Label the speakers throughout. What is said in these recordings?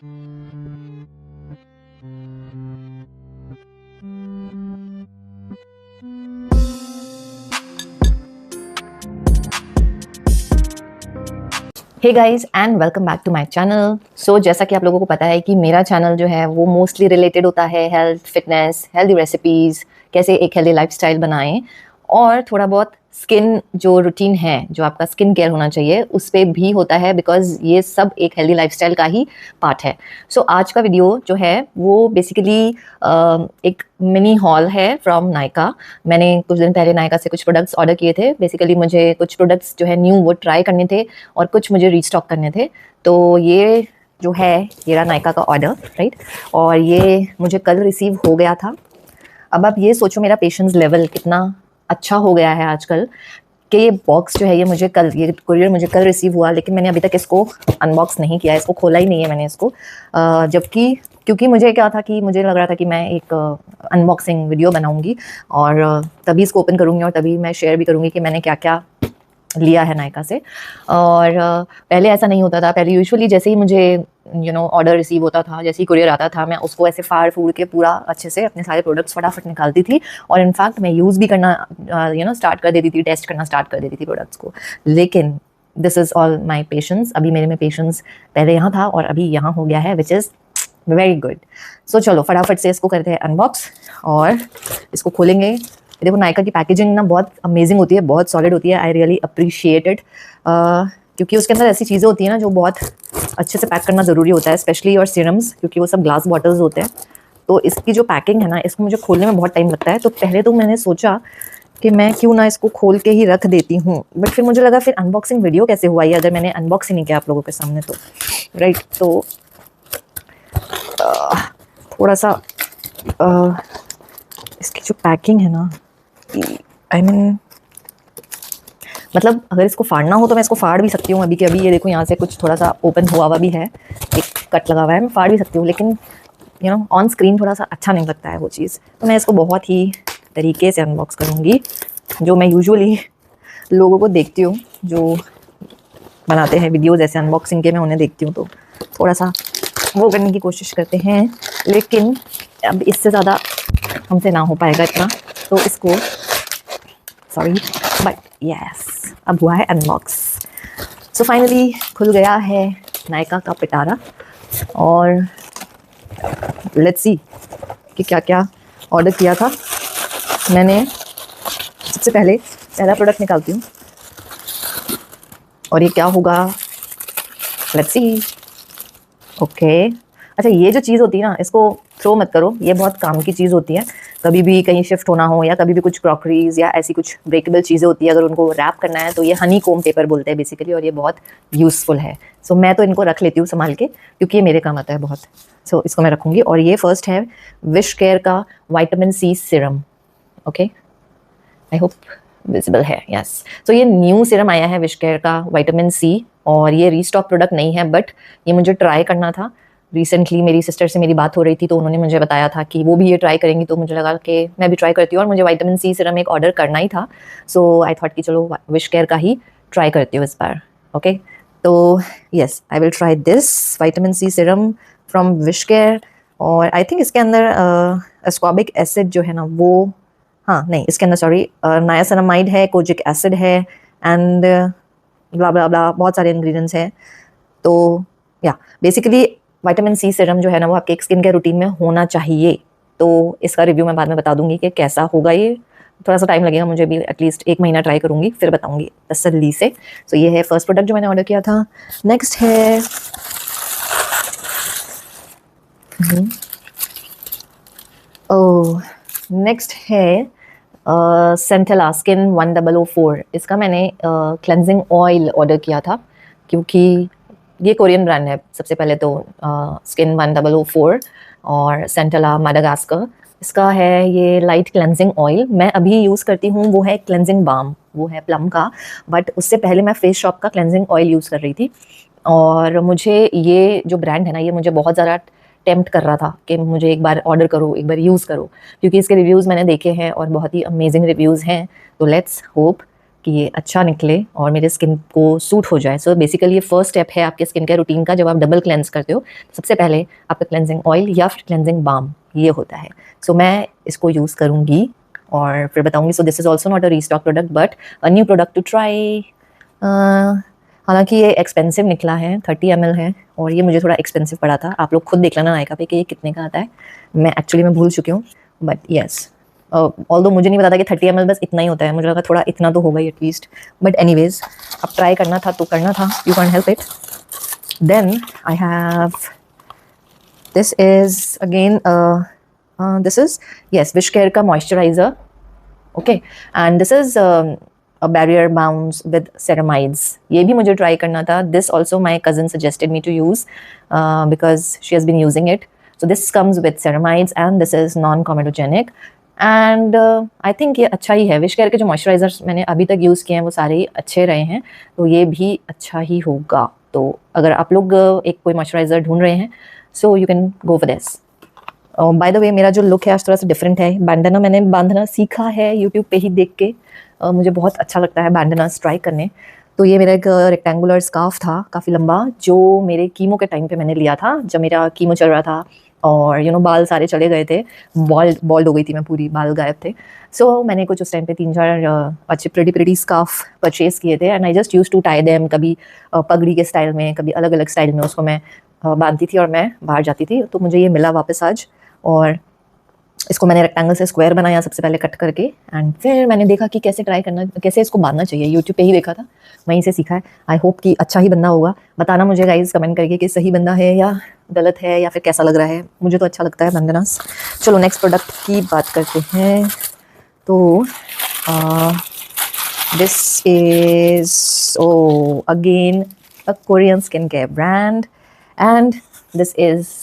Speaker 1: Hey guys and welcome back to my channel. So जैसा कि आप लोगों को पता है कि मेरा चैनल जो है वो मोस्टली रिलेटेड होता है हेल्थ, फिटनेस, हेल्दी रेसिपीज़, कैसे एक हेल्दी लाइफस्टाइल बनाएं, और थोड़ा बहुत स्किन जो रूटीन है, जो आपका स्किन केयर होना चाहिए, उस पे भी होता है, बिकॉज ये सब एक हेल्दी लाइफस्टाइल का ही पार्ट है। सो आज का वीडियो जो है वो बेसिकली एक मिनी हॉल है फ्रॉम नायका। मैंने कुछ दिन पहले नायका से कुछ प्रोडक्ट्स ऑर्डर किए थे। बेसिकली मुझे कुछ प्रोडक्ट्स जो है न्यू वो ट्राई करने थे और कुछ मुझे रीस्टॉक करने थे। तो ये जो है ये रहा नायका का ऑर्डर, राइट। और ये मुझे कल रिसीव हो गया था। अब आप ये सोचो मेरा पेशेंस लेवल कितना अच्छा हो गया है आजकल, कि ये बॉक्स जो है ये कुरियर मुझे कल रिसीव हुआ, लेकिन मैंने अभी तक इसको अनबॉक्स नहीं किया, इसको खोला ही नहीं है मैंने इसको। जबकि क्योंकि मुझे क्या था कि मुझे लग रहा था कि मैं एक अनबॉक्सिंग वीडियो बनाऊंगी और तभी इसको ओपन करूंगी और तभी मैं शेयर भी करूंगी कि मैंने क्या क्या लिया है नायका से। और पहले ऐसा नहीं होता था। पहले यूजुअली जैसे ही मुझे ऑर्डर रिसीव होता था, जैसे ही कुरियर आता था, मैं उसको ऐसे फाड़ फूड़ के पूरा अच्छे से अपने सारे प्रोडक्ट्स फटाफट निकालती थी और इनफैक्ट मैं यूज़ भी करना स्टार्ट कर देती थी, टेस्ट करना स्टार्ट कर देती थी प्रोडक्ट्स को। लेकिन this is all my patience. अभी मेरे में पेशेंस पहले यहाँ था और अभी यहाँ हो गया है, विच इज़ वेरी गुड। सो चलो फटाफट से इसको करते हैं अनबॉक्स और इसको खोलेंगे। देखो नायका की पैकेजिंग ना बहुत अमेजिंग होती है, बहुत सॉलिड होती है। आई रियली अप्रिशिएट इट, क्योंकि उसके अंदर ऐसी चीज़ें होती हैं ना जो बहुत अच्छे से पैक करना ज़रूरी होता है, स्पेशली और सीरम्स, क्योंकि वो सब ग्लास बॉटल्स होते हैं। तो इसकी जो पैकिंग है ना, इसको मुझे खोलने में बहुत टाइम लगता है। तो पहले तो मैंने सोचा कि मैं क्यों ना इसको खोल के ही रख देती हूँ, बट फिर मुझे लगा फिर अनबॉक्सिंग वीडियो कैसे हुआ ये अगर मैंने अनबॉक्स ही नहीं किया आप लोगों के सामने, तो राइट। तो थोड़ा सा इसकी जो पैकिंग है ना, आई मीन मतलब अगर इसको फाड़ना हो तो मैं इसको फाड़ भी सकती हूँ अभी के अभी। ये देखो यहाँ से कुछ थोड़ा सा ओपन हुआ हुआ भी है, एक कट लगा हुआ है, मैं फाड़ भी सकती हूँ, लेकिन ऑन स्क्रीन थोड़ा सा अच्छा नहीं लगता है वो चीज़। तो मैं इसको बहुत ही तरीके से अनबॉक्स करूँगी, जो मैं यूजुअली लोगों को देखती हूँ जो बनाते हैं वीडियोज़ ऐसे अनबॉक्सिंग के, मैं उन्हें देखती हूँ तो थोड़ा सा वो करने की कोशिश करते हैं। लेकिन अब इससे ज़्यादा हमसे ना हो पाएगा इतना, तो इसको सॉरी बट यस अब हुआ है अनबॉक्स। सो फाइनली खुल गया है नायका का पिटारा और लेट्स सी कि क्या क्या ऑर्डर किया था मैंने। सबसे पहले पहला प्रोडक्ट निकालती हूँ और ये क्या होगा, लेट्स सी। ओके, अच्छा ये जो चीज़ होती है ना, इसको थ्रो मत करो, ये बहुत काम की चीज़ होती है। कभी भी कहीं शिफ्ट होना हो या कभी भी कुछ क्रॉकरीज या ऐसी कुछ ब्रेकेबल चीज़ें होती है, अगर उनको रैप करना है तो ये हनी कोम पेपर बोलते हैं बेसिकली, और ये बहुत यूज़फुल है। सो मैं तो इनको रख लेती हूँ संभाल के, क्योंकि ये मेरे काम आता है बहुत। सो इसको मैं रखूँगी। और ये फर्स्ट है विश केयर का vitamin C serum. Okay, I hope visible है, यस। सो ये न्यू सीरम आया है विश केयर का विटामिन सी, और ये रीस्टॉक प्रोडक्ट नहीं है, बट ये मुझे ट्राई करना था। रिसेंटली मेरी सिस्टर से मेरी बात हो रही थी तो उन्होंने मुझे बताया था कि वो भी ये ट्राई करेंगी, तो मुझे लगा कि मैं भी ट्राई करती हूँ, और मुझे विटामिन सी सीरम एक ऑर्डर करना ही था। सो आई थॉट कि चलो विश केयर का ही ट्राई करती हूँ इस बार। ओके, तो yes I will try this vitamin C serum from Wish Care. और आई थिंक इसके अंदर एस्कॉर्बिक एसिड जो है ना वो, हाँ नहीं, इसके अंदर सॉरी नायासिनामाइड है, कोजिक एसिड है, एंड ब्ला ब्ला ब्ला बहुत सारे इंग्रेडिएंट्स हैं। तो या बेसिकली विटामिन सी सीरम जो है ना वो आपके स्किन केयर रूटीन में होना चाहिए। तो इसका रिव्यू मैं बाद में बता दूंगी कि कैसा होगा। ये थोड़ा सा टाइम लगेगा, मुझे भी एटलीस्ट 1 महीना ट्राई करूंगी, फिर बताऊंगी तसल्ली से। तो ये है फर्स्ट प्रोडक्ट जो मैंने ऑर्डर किया था। नेक्स्ट है नेक्स्ट है सेंटेला स्किन 1004। इसका मैंने क्लेंजिंग ऑयल ऑर्डर किया था, क्योंकि ये कोरियन ब्रांड है सबसे पहले तो, स्किन 1004 और सेंटेला माडागास्कर। इसका है ये लाइट क्लेंजिंग ऑयल। मैं अभी यूज़ करती हूँ वो है क्लेंजिंग बाम, वो है प्लम का, बट उससे पहले मैं फेस शॉप का क्लेंजिंग ऑयल यूज़ कर रही थी। और मुझे ये जो ब्रांड है ना, ये मुझे बहुत ज़्यादा टेम्प्ट कर रहा था कि मुझे एक बार ऑर्डर करो, एक बार यूज़ करो, क्योंकि इसके रिव्यूज़ मैंने देखे हैं और बहुत ही अमेजिंग रिव्यूज़ हैं। तो लेट्स होप कि ये अच्छा निकले और मेरे स्किन को सूट हो जाए। सो बेसिकली ये फर्स्ट स्टेप है आपके स्किन केयर रूटीन का। जब आप डबल क्लेंस करते हो सबसे पहले आपका क्लेंजिंग ऑयल या फिर क्लेंजिंग बाम ये होता है। सो मैं इसको यूज़ करूँगी और फिर बताऊँगी। So this is also not a restock product but a new product to try. हालांकि ये एक्सपेंसिव निकला है, 30 ml है और ये मुझे थोड़ा एक्सपेंसिव पड़ा था। आप लोग खुद देख लेना नायका पे कि ये कितने का आता है। मैं एक्चुअली मैं भूल चुकी हूँ बट येस, ऑल्दो मुझे नहीं पता था कि 30 ml बस इतना ही होता है। मुझे लगा थोड़ा इतना तो होगा ही एटलीस्ट, बट एनीवेज अब ट्राई करना था तो करना था, you can help it. Then I have this is again this is yes wish care का moisturiser, okay, and this is a barrier bounce with ceramides. ये भी मुझे ट्राई करना था। This also my cousin suggested me to use because she has been using it. So this comes with ceramides and this is non-comedogenic and I think ये अच्छा ही है। Wish care के जो मॉइस्चराइजर्स मैंने अभी तक यूज़ किए हैं वो सारे ही अच्छे रहे हैं, तो ये भी अच्छा ही होगा। तो अगर आप लोग एक कोई मॉइस्चराइजर ढूंढ रहे हैं so you can go for this. By the way मेरा जो लुक है आज थोड़ा सा डिफरेंट है। बैंडना मैंने बांधना सीखा है यूट्यूब पे ही देख के। मुझे बहुत अच्छा लगता है बैंडनास ट्राई करने। तो ये मेरा एक रेक्टेंगुलर स्कार्फ था काफ़ी लंबा जो मेरे कीमो के टाइम पे मैंने लिया था, जब मेरा कीमो चल रहा था और यू नो बाल सारे चले गए थे, बॉल्ड हो गई थी मैं पूरी, बाल गायब थे। सो मैंने कुछ उस टाइम पे 3-4 अच्छे प्रिटी स्कार्फ परचेज किए थे and I just use to tie them, कभी पगड़ी के स्टाइल में, कभी अलग अलग स्टाइल में उसको मैं बांधती थी और मैं बाहर जाती थी। तो मुझे ये मिला वापस आज और इसको मैंने रेक्टेंगल से स्क्वायर बनाया सबसे पहले कट करके एंड फिर मैंने देखा कि कैसे ट्राई करना, कैसे इसको बांधना चाहिए। यूट्यूब पे ही देखा था, वहीं से सीखा है। आई होप कि अच्छा ही बंदा होगा। बताना मुझे गाइज कमेंट करके कि सही बंदा है या गलत है या फिर कैसा लग रहा है। मुझे तो अच्छा लगता है बंदनास। चलो नेक्स्ट प्रोडक्ट की बात करते हैं। तो this is again a Korean skin care brand and this is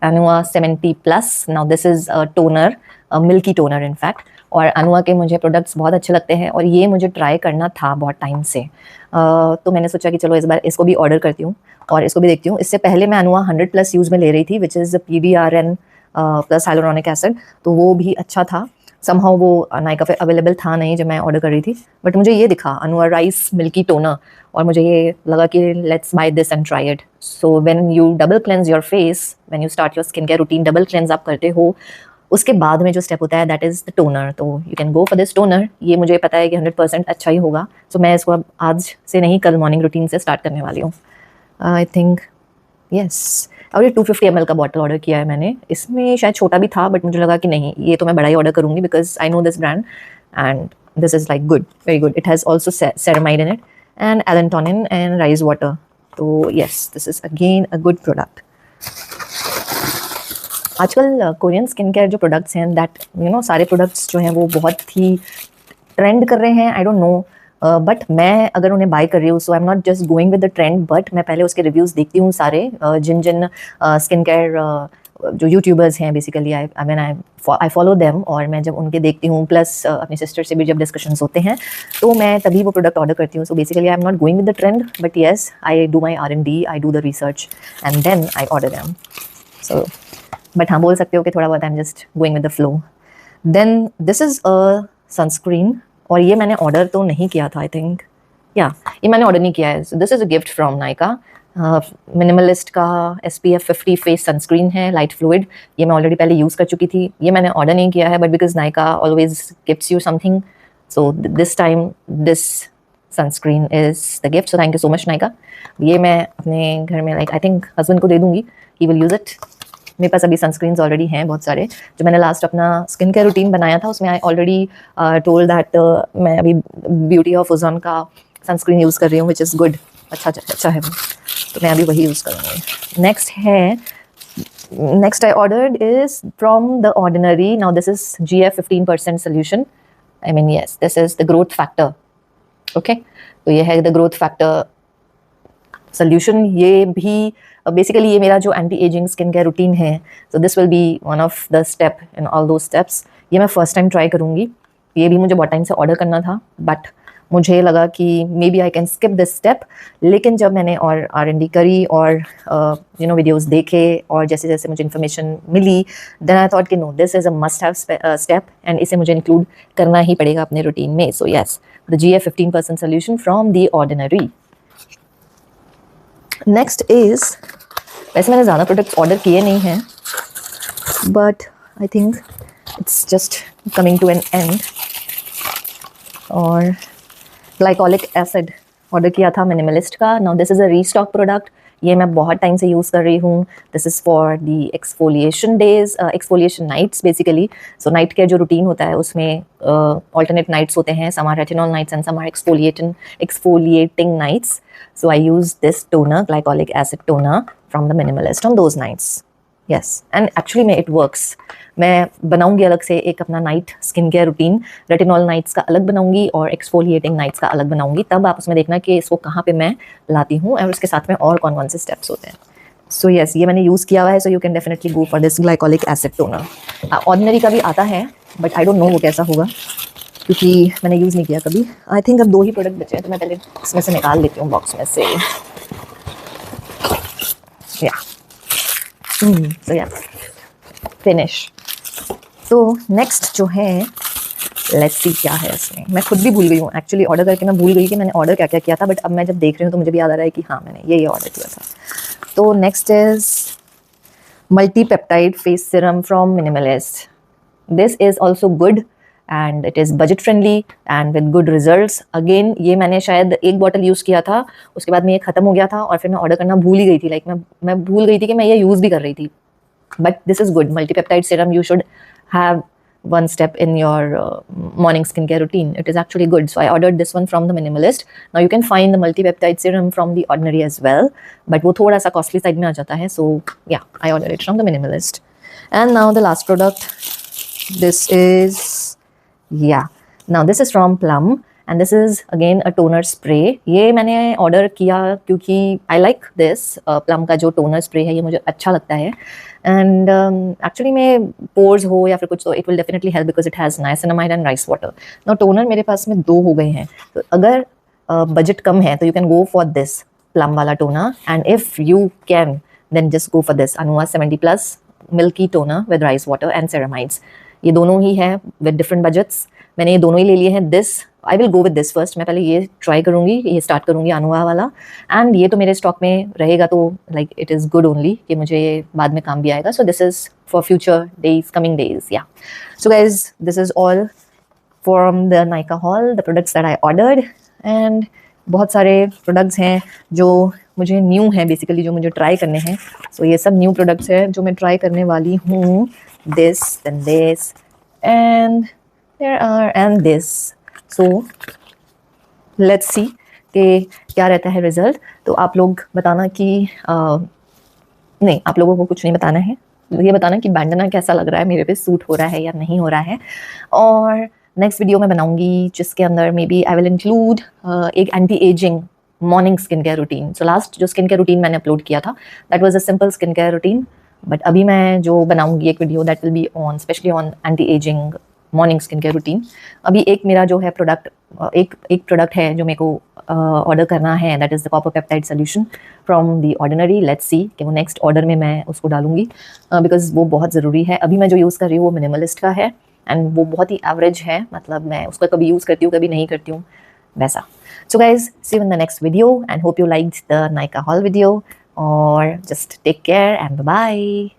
Speaker 1: Anua 70+. Now this is a toner, a milky toner in fact. और Anua के मुझे प्रोडक्ट्स बहुत अच्छे लगते हैं और ये मुझे ट्राई करना था बहुत टाइम से। तो मैंने सोचा कि चलो इस बार इसको भी ऑर्डर करती हूँ और इसको भी देखती हूँ। इससे पहले मैं Anua 100+ यूज़ में ले रही थी which is PDRN plus hyaluronic acid, तो वो भी अच्छा था। समहाउ वो नायका पे अवेलेबल था नहीं जब मैं ऑर्डर कर रही थी, बट मुझे ये दिखा Anua राइस मिल्की टोनर और मुझे ये लगा कि let's buy this and try it. So when you double cleanse your face, when you start your skin care routine, double cleanse आप करते हो, उसके बाद में जो स्टेप होता है दैट इज़ द टोनर। तो you can go for this toner. ये मुझे पता है कि 100% अच्छा ही होगा। सो मैं इसको अब आज से नहीं, कल मॉर्निंग रूटीन से स्टार्ट करने वाली हूँ। I think yes. और ये 250 ml का बॉटल ऑर्डर किया है मैंने। इसमें शायद छोटा भी था बट मुझे लगा कि नहीं, ये तो मैं बड़ा ही ऑर्डर करूँगी because I know this brand and this is like good, very good. It has also ceramide in it and allantoin and rice water. तो yes, this is again a good product. आजकल Korean skin care जो products हैं that you know, सारे products जो हैं वो बहुत ही trend कर रहे हैं। आई डोंट नो बट मैं अगर उन्हें बाय कर रही हूँ so I am not just going with the trend, but मैं पहले उसके रिव्यूज़ देखती हूँ सारे जिन जिन स्किन केयर जो यूट्यूबर्स हैं बेसिकली। आई फॉलो देम और मैं जब उनके देखती हूँ प्लस अपनी सिस्टर से भी जब डिस्कशंस होते हैं तो मैं तभी वो प्रोडक्ट ऑर्डर करती हूँ। So basically I am not going with the trend but yes, I do my R&D, I do the research and then I order them. So but हाँ, बोल सकते हो कि थोड़ा बहुत I am just going with the flow. Then this is a sunscreen और ये मैंने ऑर्डर तो नहीं किया था, आई थिंक या ये मैंने ऑर्डर नहीं किया है। This is a gift from Nykaa. Minimalist का SPF 50 फेस सनस्क्रीन है, लाइट फ्लूइड। ये मैं ऑलरेडी पहले यूज़ कर चुकी थी। ये मैंने ऑर्डर नहीं किया है but because Nykaa always gifts you something, so this time this sunscreen is the gift. So thank you so much Nykaa. ये मैं अपने घर में लाइक आई थिंक हस्बैंड को दे दूँगी, ही विल यूज़ इट। मेरे पास अभी सनस्क्रीन्स ऑलरेडी हैं बहुत सारे। जो मैंने लास्ट अपना स्किन केयर रूटीन बनाया था उसमें आई ऑलरेडी टोल्ड दैट मैं अभी ब्यूटी ऑफ ओजोन का सनस्क्रीन यूज़ कर रही हूँ विच इज़ गुड, अच्छा है वो, तो मैं अभी वही यूज़ करूँगी। Next I ordered is from the ordinary. Now this is GF 15% solution. I mean yes, this is the growth factor. Okay, तो ये है द ग्रोथ फैक्टर सोल्यूशन। ये भी बेसिकली ये मेरा जो anti ageing skin care routine है, so this will be one of the step in all two steps. ये मैं फर्स्ट टाइम ट्राई करूँगी। ये भी मुझे बहुत टाइम से ऑर्डर करना था बट मुझे लगा कि maybe I can skip this step, लेकिन जब मैंने और R&D करी और वीडियोस देखे और जैसे जैसे मुझे इन्फॉर्मेशन मिली, देन आई थॉट कि no, this is a must have step and इसे मुझे इंक्लूड करना ही पड़ेगा अपने रूटीन में. So yes, the GF 15% solution from the ordinary. Next is, वैसे मैंने ज़्यादा प्रोडक्ट्स ऑर्डर किए नहीं हैं, but I think it's just coming to an end. और ग्लाइकोलिक एसिड ऑर्डर किया था मिनिमलिस्ट का. Now this is a restock product. ये मैं बहुत टाइम से यूज़ कर रही हूँ. This is for the exfoliation days, exfoliation nights basically. So night care जो रूटीन होता है उसमें ऑल्टरनेट नाइट्स होते हैं. Some are retinol nights and some are exfoliating nights. So I use this toner, glycolic acid toner from the Minimalist on those nights. Yes, and actually में it works. मैं बनाऊंगी अलग से एक अपना night skin care routine. Retinol nights का अलग बनाऊंगी और एक्सफोलिएटिंग नाइट्स का अलग बनाऊंगी. तब आप उसमें देखना कि इसको कहाँ पे मैं लाती हूँ और उसके साथ में और कौन कौन से स्टेप्स होते हैं. सो यस, ये मैंने यूज़ किया हुआ है. So you can definitely go for this glycolic acid toner. Ordinary का भी आता है, बट आई डोंट नो वो कैसा होगा क्योंकि मैंने यूज़ नहीं किया कभी. आई थिंक अब 2 ही प्रोडक्ट बचे हैं, तो मैं पहले इसमें से निकाल लेती हूँ बॉक्स में से. या सो या फिनिश. तो नेक्स्ट जो है, लेट्स सी क्या है इसमें. मैं खुद भी भूल गई हूँ एक्चुअली, ऑर्डर करके मैं भूल गई कि मैंने ऑर्डर क्या क्या किया था. बट अब मैं जब देख रही हूँ तो मुझे भी याद आ रहा है कि हाँ, मैंने ये ऑर्डर किया था. तो next is multi peptide face serum from minimalist. This is also good and it is budget friendly and with good results. Again ये मैंने शायद 1 बॉटल यूज़ किया था, उसके बाद में ये ख़त्म हो गया था और फिर मैं ऑर्डर करना भूल ही गई थी. लाइक मैं भूल गई थी कि मैं ये यूज़ भी कर रही थी. But this is good. Multipeptide serum, you should have one step in your morning skincare routine. It is actually good. So I ordered this one from the Minimalist. Now you can find the multipeptide serum from the Ordinary as well, but वो थोड़ा सा costly side में आ जाता है. So yeah, I ordered it from the Minimalist. And now the last product. This is, yeah. Now this is from Plum. And this is again a toner spray. ये मैंने order किया क्योंकि I like this. Plum का जो toner spray है ये मुझे अच्छा लगता है. एंड एक्चुअली में पोर्स हो या फिर कुछ, तो it will definitely help because it has niacinamide and rice water. Now toner मेरे पास में 2 हो गए हैं. तो अगर बजट कम है तो you can go for this Plum वाला toner. And if you can then just go for this Anua 70+ milky toner with rice water and ceramides. ये दोनों ही है विद डिफरेंट बजट्स. मैंने ये दोनों ही ले लिए हैं. This I will go with this first. मैं पहले ये ट्राई करूँगी, ये स्टार्ट करूँगी अनुआ वाला. एंड ये तो मेरे स्टॉक में रहेगा, तो like it is good only कि मुझे ये बाद में काम भी आएगा. So this is for future days, coming days. या so guys, this is all from the Nykaa haul, the products that I ordered. And बहुत सारे प्रोडक्ट्स हैं जो मुझे न्यू हैं बेसिकली, जो मुझे ट्राई करने हैं. सो ये सब न्यू प्रोडक्ट्स हैं जो मैं ट्राई करने वाली हूँ. This and this and there are and this. So let's see कि क्या रहता है रिजल्ट. तो आप लोग बताना कि नहीं, आप लोगों को कुछ नहीं बताना है. ये बताना कि बैंडना कैसा लग रहा है, मेरे पे सूट हो रहा है या नहीं हो रहा है. और नेक्स्ट वीडियो मैं बनाऊंगी जिसके अंदर maybe I will include एक anti ageing morning skin care routine. So last जो स्किन केयर रूटीन मैंने अपलोड किया था that was a simple skin care routine. But अभी मैं जो बनाऊंगी एक video that will be on specially on anti ageing morning skin care routine. अभी एक मेरा जो है प्रोडक्ट, एक प्रोडक्ट है जो मेरे को ऑर्डर करना है, that is the copper peptide solution from the ordinary. Let's see कि वो नेक्स्ट ऑर्डर में मैं उसको डालूंगी बिकॉज वो बहुत ज़रूरी है. अभी मैं जो यूज़ कर रही हूँ वो मिनिमलिस्ट का है एंड वो बहुत ही एवरेज है. मतलब मैं उसको कभी यूज़ करती हूँ, कभी नहीं करती हूँ, वैसा. So guys, see you in the next video and hope you liked the Nykaa haul video. और just take care and bye.